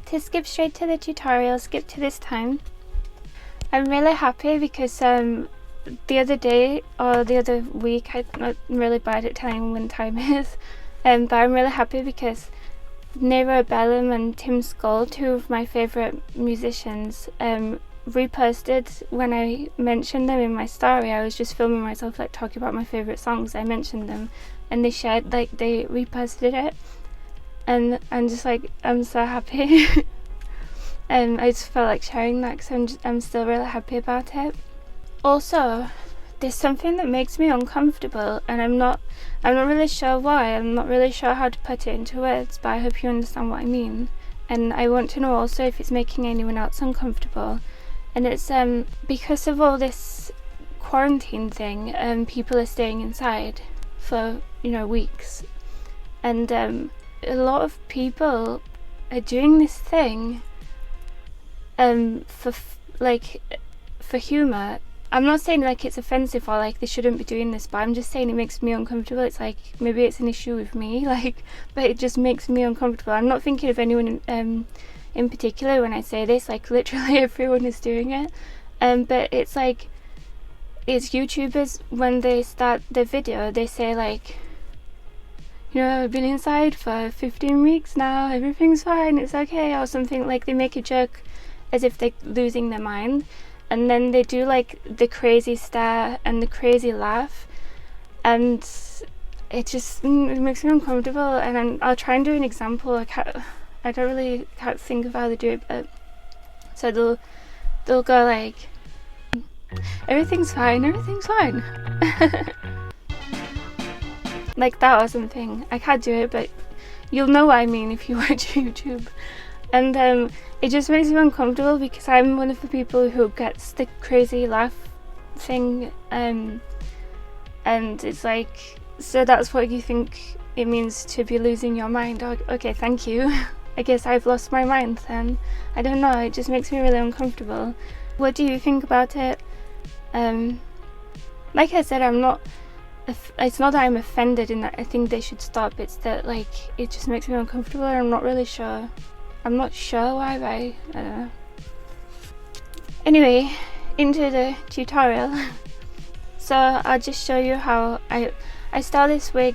to skip straight to the tutorial, skip to this time. I'm really happy because the other day or the other week, I'm not really bad at telling when time is, but I'm really happy because Nero Bellum and Tim Skull, two of my favourite musicians, reposted when I mentioned them in my story. I was just filming myself like talking about my favourite songs. I mentioned them and they shared, like they reposted it, and I'm just like, I'm so happy. I just felt like sharing that because I'm still really happy about it. Also, there's something that makes me uncomfortable and I'm not really sure why. I'm not really sure how to put it into words, but I hope you understand what I mean. And I want to know also if it's making anyone else uncomfortable. And it's because of all this quarantine thing, people are staying inside for, you know, weeks. And a lot of people are doing this thing for humour. I'm not saying like it's offensive or like they shouldn't be doing this, but I'm just saying it makes me uncomfortable. It's like maybe it's an issue with me, like, but it just makes me uncomfortable. I'm not thinking of anyone in particular when I say this, like literally everyone is doing it. But it's like, it's YouTubers, when they start the video, they say like, you know, I've been inside for 15 weeks now, everything's fine, it's okay, or something. Like they make a joke as if they're losing their mind. And then they do like the crazy stare and the crazy laugh, and it just it makes me uncomfortable. And I'll try and do an example. I don't really can't think of how they do it, but so they'll go like, everything's fine, like that or something. I can't do it, but you'll know what I mean if you watch YouTube. And it just makes me uncomfortable because I'm one of the people who gets the crazy laugh thing, and it's like, so that's what you think it means to be losing your mind. Okay, thank you. I guess I've lost my mind then. I don't know, it just makes me really uncomfortable. What do you think about it? Like I said, it's not that I'm offended in that I think they should stop, it's that like it just makes me uncomfortable and I'm not really sure. I'm not sure why, but I don't know. Anyway, into the tutorial. So I'll just show you how I style this wig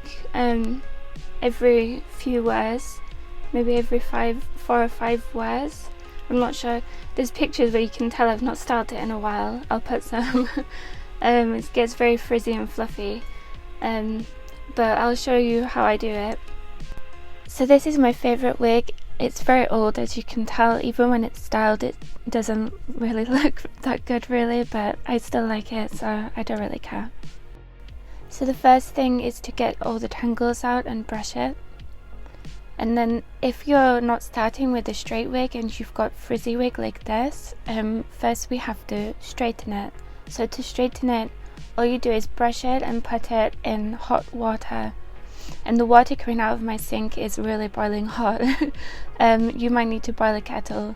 every few wears, maybe every 4 or 5 wears. I'm not sure. There's pictures where you can tell I've not styled it in a while. I'll put some. It gets very frizzy and fluffy, but I'll show you how I do it. So this is my favourite wig. It's very old, as you can tell. Even when it's styled, it doesn't really look that good really, but I still like it, so I don't really care. So the first thing is to get all the tangles out and brush it. And then if you're not starting with a straight wig and you've got frizzy wig like this, first we have to straighten it. So to straighten it, all you do is brush it and put it in hot water. And the water coming out of my sink is really boiling hot. You might need to boil a kettle,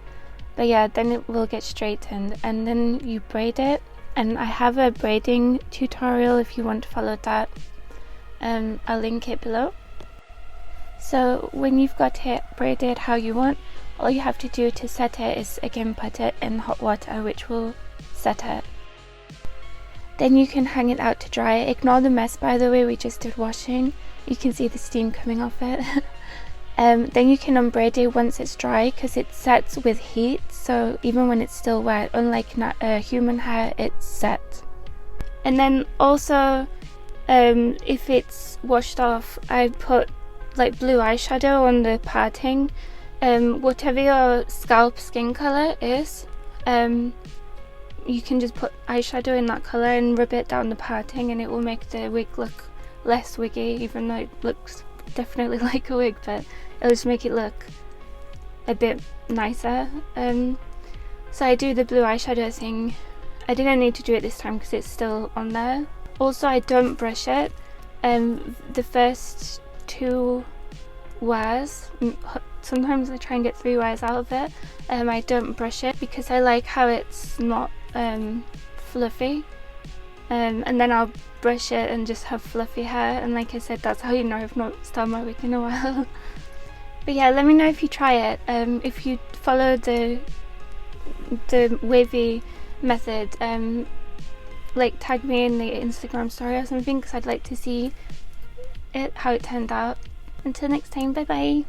but yeah, then it will get straightened, and then you braid it. And I have a braiding tutorial if you want to follow that. I'll link it below. So when you've got it braided how you want, all you have to do to set it is again put it in hot water, which will set it. Then you can hang it out to dry. Ignore the mess, by the way, we just did washing. You can see the steam coming off it. Then you can unbraid it once it's dry, because it sets with heat, so even when it's still wet, unlike human hair, it's set. And then also, if it's washed off, I put like blue eyeshadow on the parting. Whatever your scalp skin color is, you can just put eyeshadow in that color and rub it down the parting, and it will make the wig look less wiggy, even though it looks definitely like a wig, but it'll just make it look a bit nicer. So I do the blue eyeshadow thing. I didn't need to do it this time because it's still on there. Also, I don't brush it. The first 2 wears, sometimes I try and get 3 wears out of it. I don't brush it because I like how it's not fluffy. And then I'll brush it and just have fluffy hair, and like I said, that's how you know I've not styled my wig in a while. But yeah, let me know if you try it. If you follow the wavy method, like tag me in the Instagram story or something, because I'd like to see how it turned out. Until next time, bye bye.